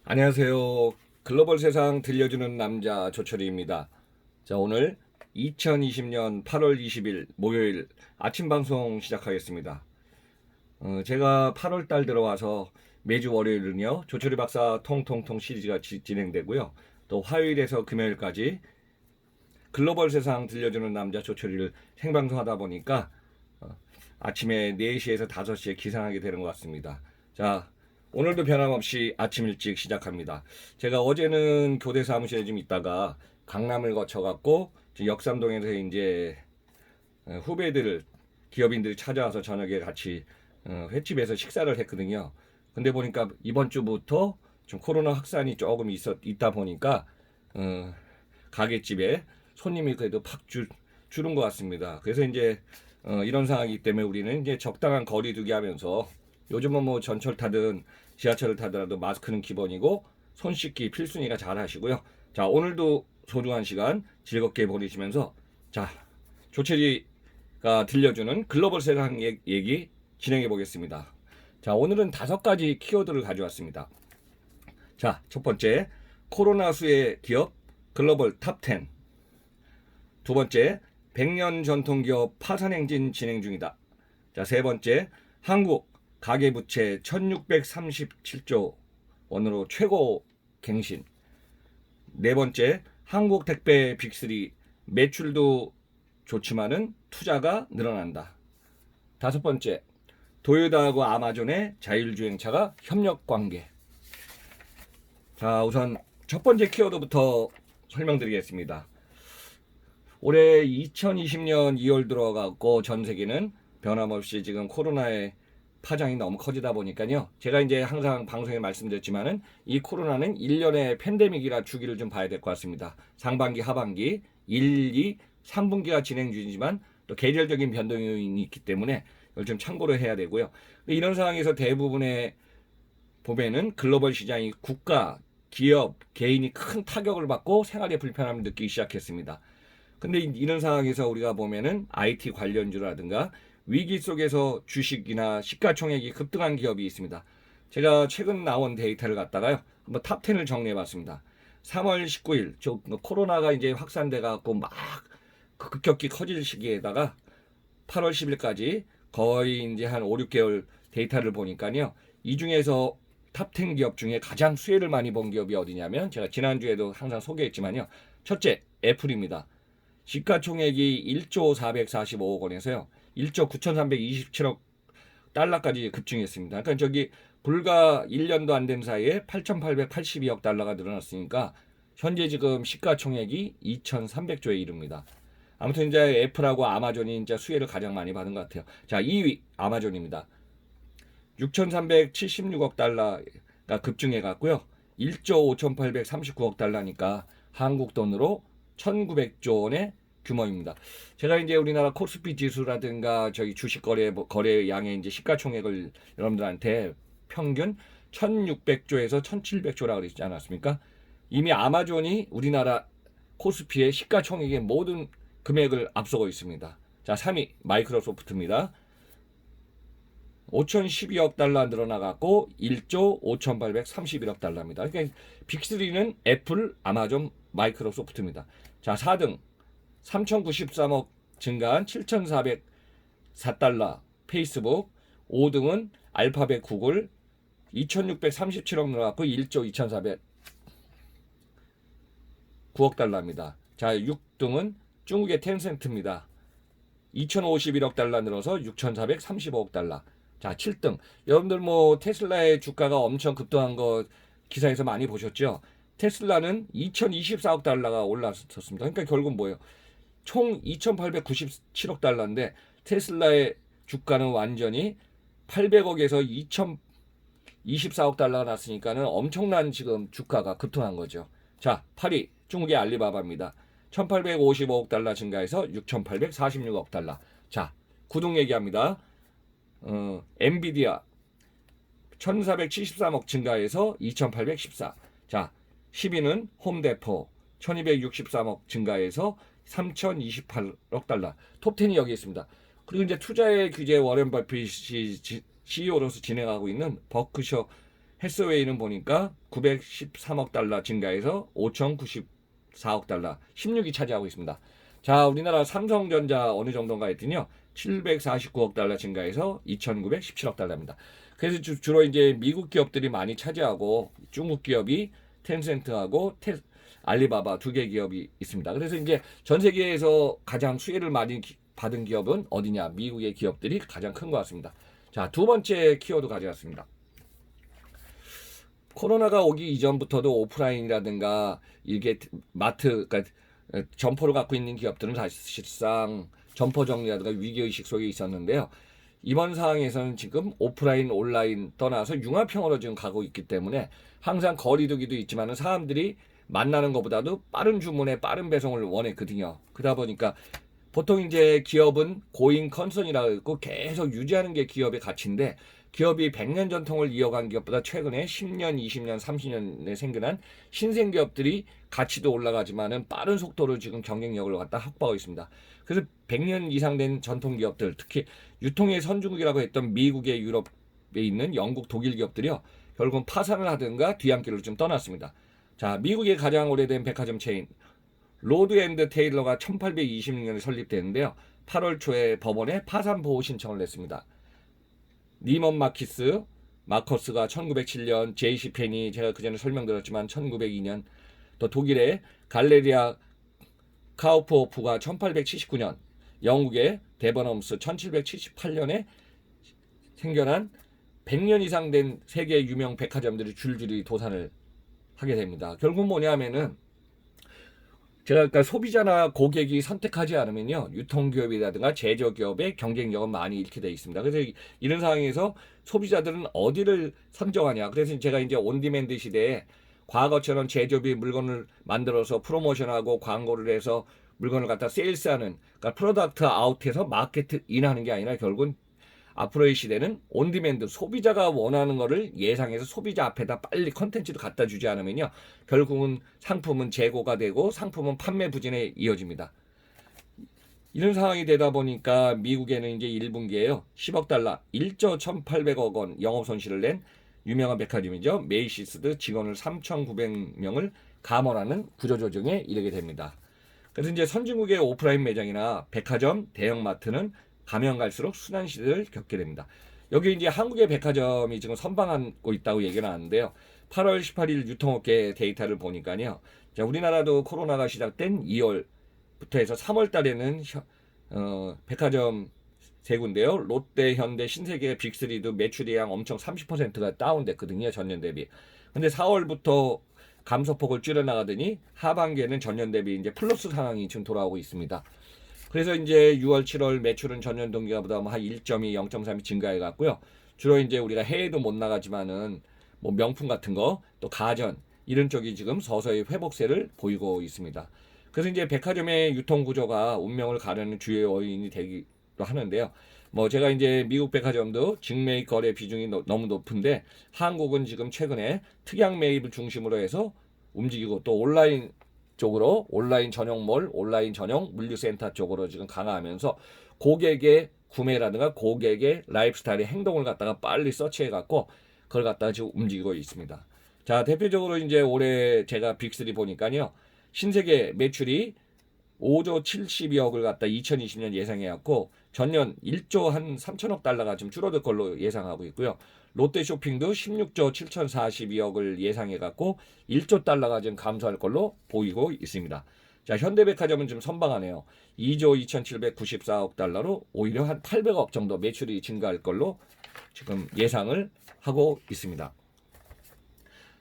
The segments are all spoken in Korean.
안녕하세요. 글로벌 세상 들려주는 남자 조철희입니다. 자, 오늘 2020년 8월 20일 목요일 아침 방송 시작하겠습니다. 제가 8월 달 들어와서 매주 월요일은요, 조철희 박사 통통통 시리즈가 진행되고요. 또 화요일에서 금요일까지 글로벌 세상 들려주는 남자 조철희를 생방송하다 보니까 아침에 4시에서 5시에 기상하게 되는 것 같습니다. 자, 오늘도 변함없이 아침 일찍 시작합니다. 제가 어제는 교대 사무실에 좀 있다가 강남을 거쳐갖고 역삼동에서 이제 후배들, 기업인들이 찾아와서 저녁에 같이 횟집에서 식사를 했거든요. 근데 보니까 이번 주부터 좀 코로나 확산이 조금 있다 보니까 가게집에 손님이 그래도 줄은 것 같습니다. 그래서 이제 이런 상황이기 때문에 우리는 이제 적당한 거리 두기 하면서 요즘은 뭐 전철 타든 지하철을 타더라도 마스크는 기본이고 손 씻기 필수니까 잘 하시고요. 자, 오늘도 소중한 시간 즐겁게 보내시면서 자, 조철이가 들려주는 글로벌 세상 얘기 진행해 보겠습니다. 자, 오늘은 5가지 키워드를 가져왔습니다. 자, 첫 번째, 코로나 수혜 기업 글로벌 탑 10. 두 번째, 100년 전통기업 파산행진 진행 중이다. 자, 세 번째, 한국 가계부채 1637조 원으로 최고 갱신. 네 번째, 한국 택배 빅3 매출도 좋지만은 투자가 늘어난다. 다섯 번째, 도요타하고 아마존의 자율주행차가 협력 관계. 자, 우선 첫 번째 키워드부터 설명드리겠습니다. 올해 2020년 2월 들어가고 전 세계는 변함없이 지금 코로나의 파장이 너무 커지다 보니까요. 제가 이제 항상 방송에 말씀드렸지만은 이 코로나는 1년의 팬데믹이라 주기를 좀 봐야 될 것 같습니다. 상반기, 하반기, 1, 2, 3분기가 진행 중이지만 또 계절적인 변동이 있기 때문에 이걸 좀 참고를 해야 되고요. 이런 상황에서 대부분의 보면은 글로벌 시장이 국가, 기업, 개인이 큰 타격을 받고 생활에 불편함을 느끼기 시작했습니다. 근데 이런 상황에서 우리가 보면은 IT 관련주라든가 위기 속에서 주식이나 시가총액이 급등한 기업이 있습니다. 제가 최근 나온 데이터를 갖다가요, 한번 탑 10을 정리해 봤습니다. 3월 19일, 코로나가 이제 확산돼 갖고 막 급격히 커질 시기에다가 8월 10일까지 거의 이제 한 5, 6개월 데이터를 보니까요, 이 중에서 탑 10 기업 중에 가장 수혜를 많이 본 기업이 어디냐면, 제가 지난주에도 항상 소개했지만요, 첫째, 애플입니다. 시가총액이 1조 445억 원에서요. 1조 9,327억 달러까지 급증했습니다. 그러니까 저기 불과 1년도 안 된 사이에 8,882억 달러가 늘어났으니까 현재 지금 시가총액이 2,300조에 이릅니다. 아무튼 이제 애플하고 아마존이 이제 수혜를 가장 많이 받은 것 같아요. 자, 2위 아마존입니다. 6,376억 달러가 급증해 갔고요. 1조 5,839억 달러니까 한국 돈으로 1,900조 원의 규모입니다. 제가 이제 우리나라 코스피 지수라든가 저희 주식 거래 양의 이제 시가총액을 여러분들한테 평균 1,600조에서 1,700조라고 그랬지 않았습니까? 이미 아마존이 우리나라 코스피의 시가총액의 모든 금액을 앞서고 있습니다. 자, 3위 마이크로소프트입니다. 5,012억 달러 늘어나갔고 1조 5,831억 달러입니다. 그러니까 빅3는 애플, 아마존, 마이크로소프트입니다. 자, 4등 3,093억 증가한 7,404달러 페이스북. 5등은 알파벳 구글 2,637억 늘어났고 1조 2,409억 달러입니다. 자, 6등은 중국의 텐센트입니다. 2,051억 달러 늘어서 6,435억 달러. 자, 7등. 여러분들 뭐 테슬라의 주가가 엄청 급등한 거 기사에서 많이 보셨죠? 테슬라는 2,024억 달러가 올랐었습니다. 그러니까 결국 뭐예요? 총 2,897억 달러인데 테슬라의 주가는 완전히 800억에서 2,024억 달러가 났으니까는 엄청난 지금 주가가 급등한 거죠. 자, 8위 중국의 알리바바입니다. 1,855억 달러 증가해서 6,846억 달러. 자, 9등 얘기합니다. 엔비디아 1,473억 증가해서 2,814. 자, 10위는 홈데포 1,263억 증가해서 3,028억 달러. 톱10이 여기 있습니다. 그리고 이제 투자의 규제 워렌 버핏이 CEO로서 진행하고 있는 버크셔 해스웨이는 보니까 913억 달러 증가해서 5,094억 달러, 16위 차지하고 있습니다. 자, 우리나라 삼성전자 어느 정도인가 했더니요, 749억 달러 증가해서 2,917억 달러입니다. 그래서 주로 이제 미국 기업들이 많이 차지하고 중국 기업이 텐센트하고 알리바바 두 개 기업이 있습니다. 그래서 이제 전 세계에서 가장 수혜를 많이 받은 기업은 어디냐? 미국의 기업들이 가장 큰 것 같습니다. 자, 두 번째 키워드 가져왔습니다. 코로나가 오기 이전부터도 오프라인이라든가 이게 마트, 그러니까 점포를 갖고 있는 기업들은 사실상 점포 정리라든가 위기의식 속에 있었는데요. 이번 상황에서는 지금 오프라인, 온라인 떠나서 융합형으로 지금 가고 있기 때문에 항상 거리두기도 있지만은 사람들이 만나는 것보다도 빠른 주문에 빠른 배송을 원했거든요. 그러다 보니까 보통 이제 기업은 고잉 컨선이라고 했고 계속 유지하는 게 기업의 가치인데, 기업이 100년 전통을 이어간 기업보다 최근에 10년, 20년, 30년에 생겨난 신생 기업들이 가치도 올라가지만은 빠른 속도로 지금 경쟁력을 갖다 확보하고 있습니다. 그래서 100년 이상 된 전통 기업들, 특히 유통의 선진국이라고 했던 미국의 유럽에 있는 영국, 독일 기업들이요, 결국은 파산을 하든가 뒤안길로 좀 떠났습니다. 자, 미국의 가장 오래된 백화점 체인 로드 앤드 테일러가 1826년에 설립되는데요. 8월 초에 법원에 파산 보호 신청을 냈습니다. 니먼 마커스가 1907년, 제이시 페니 제가 그전에 설명드렸지만 1902년, 또 독일의 갈레리아 카우프호프가 1879년, 영국의 데버넘스 1778년에 생겨난 100년 이상 된 세계 유명 백화점들이 줄줄이 도산을 하게 됩니다. 결국 뭐냐면은 제가 그러니까 소비자나 고객이 선택하지 않으면요, 유통기업이라든가 제조기업의 경쟁력은 많이 잃게 되어 있습니다. 그래서 이런 상황에서 소비자들은 어디를 선정하냐. 그래서 제가 이제 온디맨드 시대에 과거처럼 제조비 물건을 만들어서 프로모션하고 광고를 해서 물건을 갖다 세일스하는, 그러니까 프로덕트 아웃해서 마케트 인하는 게 아니라 결국은 앞으로의 시대는 온디맨드, 소비자가 원하는 거를 예상해서 소비자 앞에다 빨리 컨텐츠를 갖다 주지 않으면요, 결국은 상품은 재고가 되고 상품은 판매 부진에 이어집니다. 이런 상황이 되다 보니까 미국에는 이제 1분기에요 10억 달러 1조 1,800억 원 영업 손실을 낸 유명한 백화점이죠, 메이시스도 직원을 3,900명을 감원하는 구조조정에 이르게 됩니다. 그래서 이제 선진국의 오프라인 매장이나 백화점, 대형마트는 가면 갈수록 순환 시대를 겪게 됩니다. 여기 이제 한국의 백화점이 지금 선방하고 있다고 얘기를 하는데요. 8월 18일 유통업계 데이터를 보니까요, 자, 우리나라도 코로나가 시작된 2월부터 해서 3월 달에는 백화점 세 군데요, 롯데, 현대, 신세계, 빅3도 매출이 양 엄청 30%가 다운됐거든요, 전년 대비. 근데 4월부터 감소폭을 줄여나가더니 하반기에는 전년 대비 이제 플러스 상황이 지금 돌아오고 있습니다. 그래서 이제 6월, 7월 매출은 전년 동기보다 한 1.2, 0.3이 증가해 갔고요. 주로 이제 우리가 해외도 못 나가지만은 뭐 명품 같은 거, 또 가전 이런 쪽이 지금 서서히 회복세를 보이고 있습니다. 그래서 이제 백화점의 유통 구조가 운명을 가르는 주요 요인이 되기도 하는데요. 뭐 제가 이제 미국 백화점도 직매입 거래 비중이 너무 높은데 한국은 지금 최근에 특약 매입을 중심으로 해서 움직이고, 또 온라인 쪽으로 온라인 전용몰, 온라인 전용 물류센터 쪽으로 지금 강화하면서 고객의 구매라든가 고객의 라이프스타일의 행동을 갖다가 빨리 서치해 갖고 그걸 갖다가 지금 움직이고 있습니다. 자, 대표적으로 이제 올해 제가 빅3 보니까요, 신세계 매출이 5조 72억을 갖다 2020년 예상해 갖고 전년 1조 한 3천억 달러가 좀 줄어들 걸로 예상하고 있고요. 롯데쇼핑도 16조 7,042억을 예상해 갖고 1조 달러가 좀 감소할 걸로 보이고 있습니다. 자, 현대백화점은 좀 선방하네요. 2조 2,794억 달러로 오히려 한 800억 정도 매출이 증가할 걸로 지금 예상을 하고 있습니다.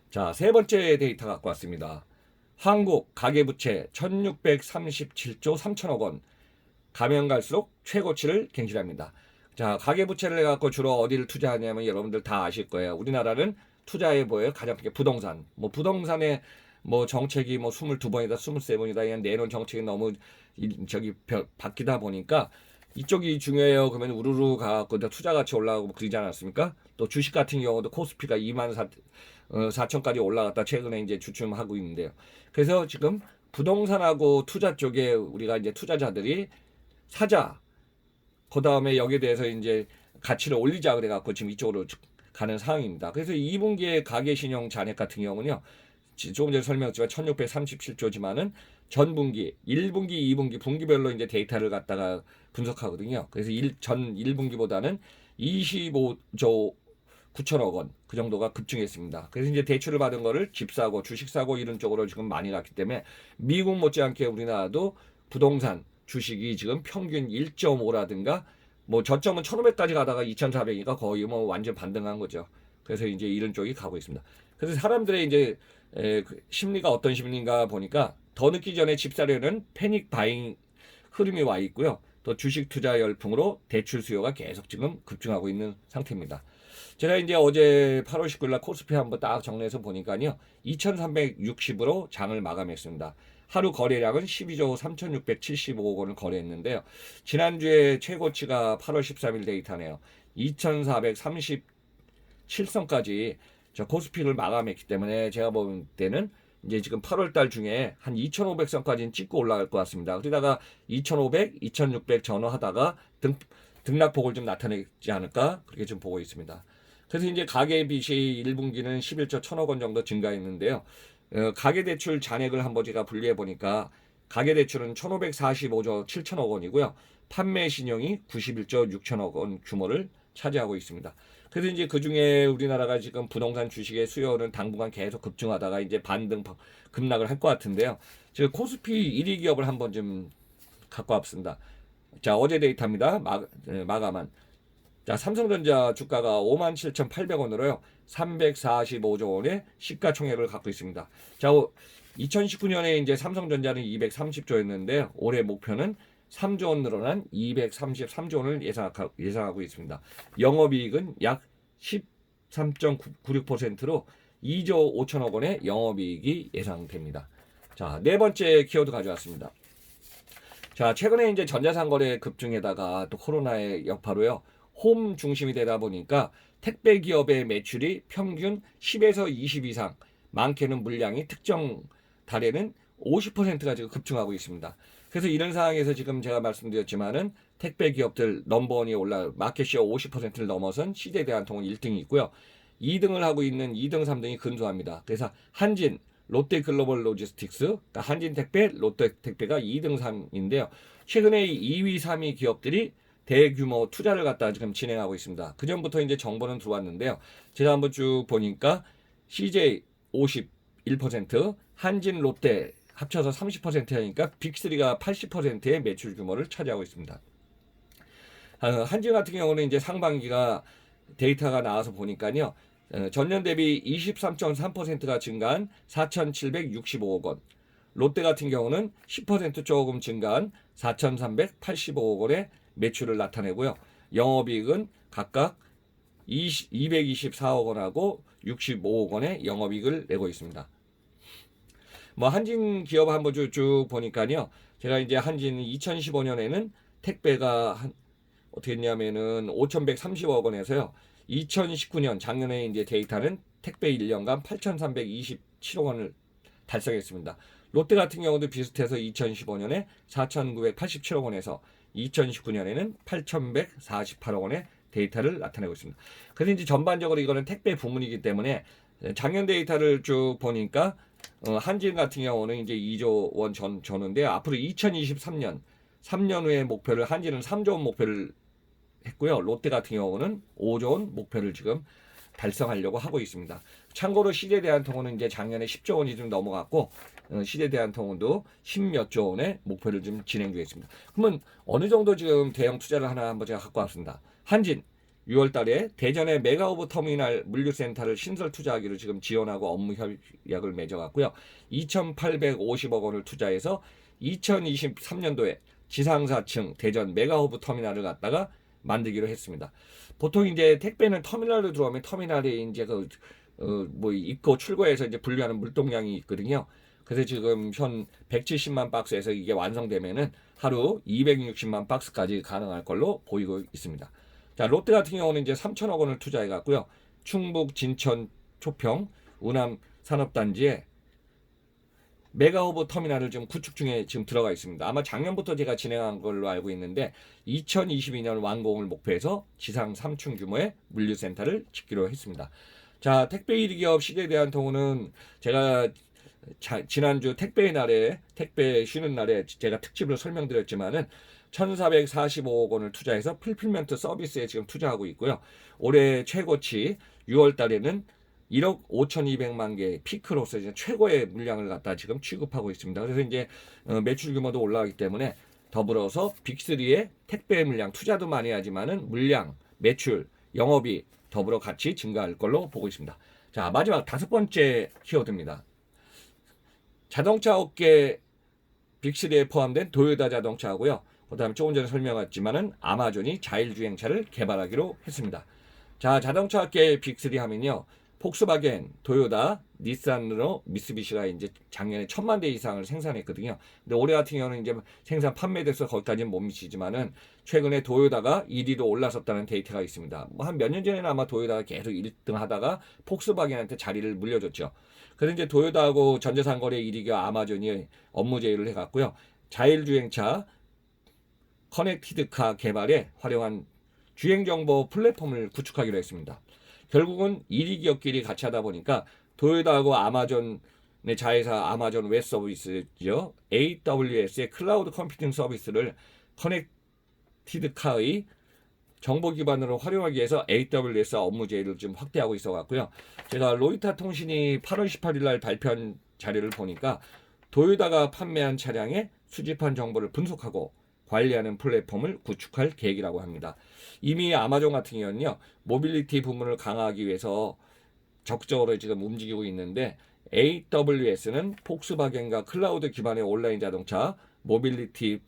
자, 세 번째 데이터 갖고 왔습니다. 한국 가계부채 1,637조 3천억 원, 가면 갈수록 최고치를 갱신합니다. 자, 가계부채를 해갖고 주로 어디를 투자하냐면 여러분들 다 아실 거예요. 우리나라는 투자해 보여요. 가장 크게 부동산. 뭐 부동산의 뭐 정책이 뭐 22번이다, 23번이다 그냥 내놓은 정책이 너무 바뀌다 보니까 이쪽이 중요해요. 그러면 우르르 가갖고 투자 가치 올라가고 그러지 않았습니까? 또 주식 같은 경우도 코스피가 24,000까지 올라갔다 최근에 이제 주춤하고 있는데요. 그래서 지금 부동산하고 투자 쪽에 우리가 이제 투자자들이 사자, 그 다음에 여기에 대해서 이제 가치를 올리자 그래갖고 지금 이쪽으로 가는 상황입니다. 그래서 2분기에 가계신용 잔액 같은 경우는요. 조금 전에 설명했지만 1637조지만은 전분기, 1분기, 2분기, 분기별로 이제 데이터를 갖다가 분석하거든요. 그래서 전 1분기보다는 25조 9천억 원 그 정도가 급증했습니다. 그래서 이제 대출을 받은 거를 집 사고 주식 사고 이런 쪽으로 지금 많이 갔기 때문에 미국 못지않게 우리나라도 부동산 주식이 지금 평균 1.5라든가 뭐 저점은 1,500까지 가다가 2,400이니까 거의 뭐 완전 반등한 거죠. 그래서 이제 이런 쪽이 가고 있습니다. 그래서 사람들의 이제 심리가 어떤 심리인가 보니까 더 늦기 전에 집 사려는 패닉 바잉 흐름이 와 있고요. 또 주식 투자 열풍으로 대출 수요가 계속 지금 급증하고 있는 상태입니다. 제가 이제 어제 8월 19일 날 코스피 한번 딱 정리해서 보니까요. 2,360으로 장을 마감했습니다. 하루 거래량은 12조 3,675억 원을 거래했는데요. 지난주에 최고치가 8월 13일 데이터네요. 2,437선까지 저 코스피를 마감했기 때문에 제가 볼 때는 이제 지금 8월 달 중에 한 2,500선까지는 찍고 올라갈 것 같습니다. 그러다가 2,500, 2,600 전후하다가 등락폭을 좀 나타내지 않을까 그렇게 좀 보고 있습니다. 그래서 이제 가계빚이 1분기는 11조 1,000억 원 정도 증가했는데요. 가계대출 잔액을 한번 제가 분리해 보니까 가계대출은 1,545조 7천억 원이고요. 판매신용이 91조 6천억 원 규모를 차지하고 있습니다. 그래서 이제 그 중에 우리나라가 지금 부동산 주식의 수요는 당분간 계속 급증하다가 이제 반등 급락을 할 것 같은데요. 제가 코스피 1위 기업을 한번 좀 갖고 왔습니다. 자, 어제 데이터입니다. 마감한. 자, 삼성전자 주가가 57,800원으로요. 345조 원의 시가총액을 갖고 있습니다. 자, 2019년에 이제 삼성전자는 230조였는데 올해 목표는 3조 원 늘어난 233조 원을 예상하고 있습니다. 영업이익은 약 13.96%로 2조 5천억 원의 영업이익이 예상됩니다. 자, 네 번째 키워드 가져왔습니다. 자, 최근에 이제 전자상거래 급증에다가 또 코로나의 여파로요. 홈 중심이 되다 보니까 택배 기업의 매출이 평균 10에서 20 이상, 많게는 물량이 특정 달에는 50%가 지금 급증하고 있습니다. 그래서 이런 상황에서 지금 제가 말씀드렸지만은 택배 기업들 넘버원이 마켓시어 50%를 넘어선 CJ대한통운 1등이 있고요. 2등을 하고 있는 2등, 3등이 근소합니다. 그래서 한진, 롯데글로벌로지스틱스, 그러니까 한진택배, 롯데택배가 2등, 3인데요. 최근에 2위, 3위 기업들이 대규모 투자를 갖다 지금 진행하고 있습니다. 그 전부터 이제 정보는 들어왔는데요. 제가 한번 쭉 보니까 CJ 51%, 한진, 롯데 합쳐서 30% 하니까 빅3가 80%의 매출 규모를 차지하고 있습니다. 한진 같은 경우는 이제 상반기가 데이터가 나와서 보니까요. 전년 대비 23.3%가 증가한 4,765억 원. 롯데 같은 경우는 10% 조금 증가한 4,385억 원의 매출을 나타내고요. 영업이익은 각각 224억 원하고 65억 원의 영업이익을 내고 있습니다. 뭐 한진 기업 한번 쭉 보니까요. 제가 이제 한진이 2015년에는 택배가 어떻게 했냐면은 5,130억 원에서요. 2019년 작년에 이제 데이터는 택배 1년간 8,327억 원을 달성했습니다. 롯데 같은 경우도 비슷해서 2015년에 4,987억 원에서 2019년에는 8,148억 원의 데이터를 나타내고 있습니다. 그래서 이제 전반적으로 이거는 택배 부문이기 때문에 작년 데이터를 쭉 보니까 한진 같은 경우는 이제 2조 원 전후인데 앞으로 2023년 3년 후의 목표를 한진은 3조 원 목표를 했고요. 롯데 같은 경우는 5조 원 목표를 지금 달성하려고 하고 있습니다. 참고로 CJ대한통운은 이제 작년에 10조 원이 좀 넘어갔고 CJ대한통운도 10몇 조 원의 목표를 좀 진행 중에 있습니다. 그러면 어느 정도 지금 대형 투자를 하나 한번 제가 갖고 왔습니다. 한진 6월 달에 대전의 메가오브 터미널 물류센터를 신설 투자하기로 지금 지원하고 업무 협약을 맺어갔고요. 2,850억 원을 투자해서 2023년도에 지상4층 대전 메가오브 터미널을 갖다가 만들기로 했습니다. 보통 이제 택배는 터미널로 들어오면 터미널이 이제 뭐 입고 출고해서 이제 분류하는 물동량이 있거든요. 그래서 지금 현 170만 박스에서 이게 완성되면은 하루 260만 박스까지 가능할 걸로 보이고 있습니다. 자, 롯데 같은 경우는 이제 3천억 원을 투자해 갔고요. 충북 진천 초평 운암 산업단지에 메가허브 터미널을 지금 구축 중에 지금 들어가 있습니다. 아마 작년부터 제가 진행한 걸로 알고 있는데 2022년 완공을 목표해서 지상 3층 규모의 물류센터를 짓기로 했습니다. 자, 택배 1위 기업 시대대한통운은 제가 지난주 택배의 날에 택배 쉬는 날에 제가 특집으로 설명드렸지만은 1,445억 원을 투자해서 풀필멘트 서비스에 지금 투자하고 있고요. 올해 최고치 6월 달에는 1억 5,200만 개 피크로서 이제 최고의 물량을 갖다 지금 취급하고 있습니다. 그래서 이제 매출 규모도 올라가기 때문에 더불어서 빅3의 택배 물량 투자도 많이 하지만은 물량, 매출, 영업이 더불어 같이 증가할 걸로 보고 있습니다. 자, 마지막 5번째 키워드입니다. 자동차 업계 빅3에 포함된 도요타 자동차하고요. 그다음에 조금 전에 설명했지만은 아마존이 자율주행차를 개발하기로 했습니다. 자, 자동차 업계 빅3 하면요. 폭스바겐, 도요타, 닛산, 미쓰비시가 이제 작년에 1,000만 대 이상을 생산했거든요. 근데 올해 같은 경우는 이제 생산 판매돼서 거기까지는 못 미치지만은 최근에 도요타가 1위로 올라섰다는 데이터가 있습니다. 뭐 한 몇 년 전에는 아마 도요타가 계속 1등 하다가 폭스바겐한테 자리를 물려줬죠. 그래서 이제 도요타하고 전자상거래 1위가 아마존이 업무 제휴를 해갔고요. 자율주행차 커넥티드카 개발에 활용한 주행정보 플랫폼을 구축하기로 했습니다. 결국은 1위 기업끼리 같이 하다 보니까 도요타하고 아마존의 자회사 아마존 웹 서비스죠. AWS의 클라우드 컴퓨팅 서비스를 커넥티드카의 정보 기반으로 활용하기 위해서 AWS 업무 제휴를 좀 확대하고 있어 갖고요. 제가 로이터 통신이 8월 18일 날 발표한 자료를 보니까 도요타가 판매한 차량의 수집한 정보를 분석하고 관리하는 플랫폼을 구축할 계획이라고 합니다. 이미 아마존 같은 경우는요, 모빌리티 부문을 강화하기 위해서 적극적으로 지금 움직이고 있는데 AWS는 폭스바겐과 클라우드 기반의 온라인 자동차 모빌리티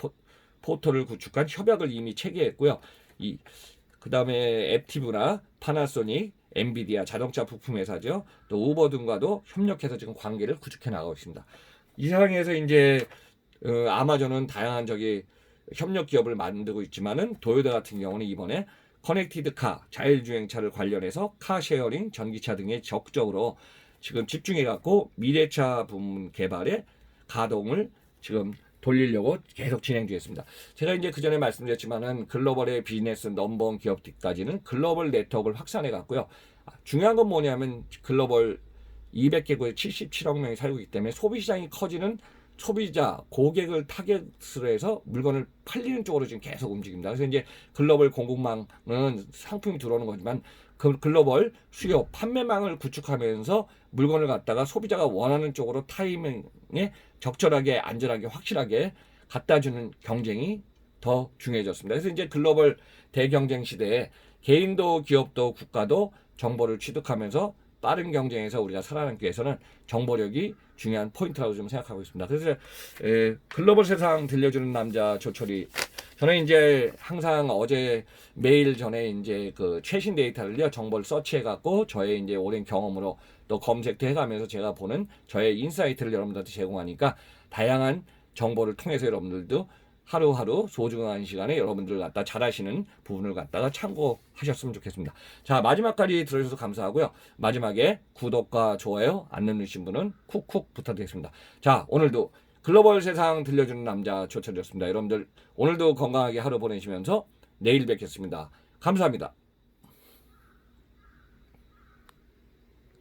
포털을 구축한 협약을 이미 체결했고요. 그 다음에 앱티브나 파나소닉, 엔비디아 자동차 부품 회사죠. 또 우버 등과도 협력해서 지금 관계를 구축해 나가고 있습니다. 이 상황에서 이제 아마존은 다양한 협력 기업을 만들고 있지만은 도요타 같은 경우는 이번에 커넥티드카 자율주행차를 관련해서 카쉐어링, 전기차 등에 적극적으로 지금 집중해 갖고 미래차 부문 개발에 가동을 지금 돌리려고 계속 진행 중이었습니다. 제가 이제 그 전에 말씀드렸지만은 글로벌의 비즈니스 넘버원 기업까지는 글로벌 네트워크를 확산해 갔고요. 중요한 건 뭐냐면 글로벌 200개국에 77억 명이 살고 있기 때문에 소비시장이 커지는 소비자, 고객을 타겟으로 해서 물건을 팔리는 쪽으로 지금 계속 움직입니다. 그래서 이제 글로벌 공급망은 상품이 들어오는 거지만 그 글로벌 수요, 판매망을 구축하면서 물건을 갖다가 소비자가 원하는 쪽으로 타이밍에 적절하게, 안전하게, 확실하게 갖다 주는 경쟁이 더 중요해졌습니다. 그래서 이제 글로벌 대경쟁 시대에 개인도 기업도 국가도 정보를 취득하면서 빠른 경쟁에서 우리가 살아남기 위해서는 정보력이 중요한 포인트라고 좀 생각하고 있습니다. 그래서 글로벌 세상 들려주는 남자 조철이, 저는 이제 항상 어제 매일 전에 이제 그 최신 데이터를요, 정보를 서치해 갖고 저의 이제 오랜 경험으로 또 검색도 해가면서 제가 보는 저의 인사이트를 여러분들한테 제공하니까 다양한 정보를 통해서 여러분들도 하루하루 소중한 시간에 여러분들 갖다 잘하시는 부분을 갖다가 참고하셨으면 좋겠습니다. 자, 마지막까지 들어주셔서 감사하고요. 마지막에 구독과 좋아요 안 누르신 분은 쿡쿡 부탁드리겠습니다. 자, 오늘도 글로벌 세상 들려주는 남자 조철이었습니다. 여러분들 오늘도 건강하게 하루 보내시면서 내일 뵙겠습니다. 감사합니다.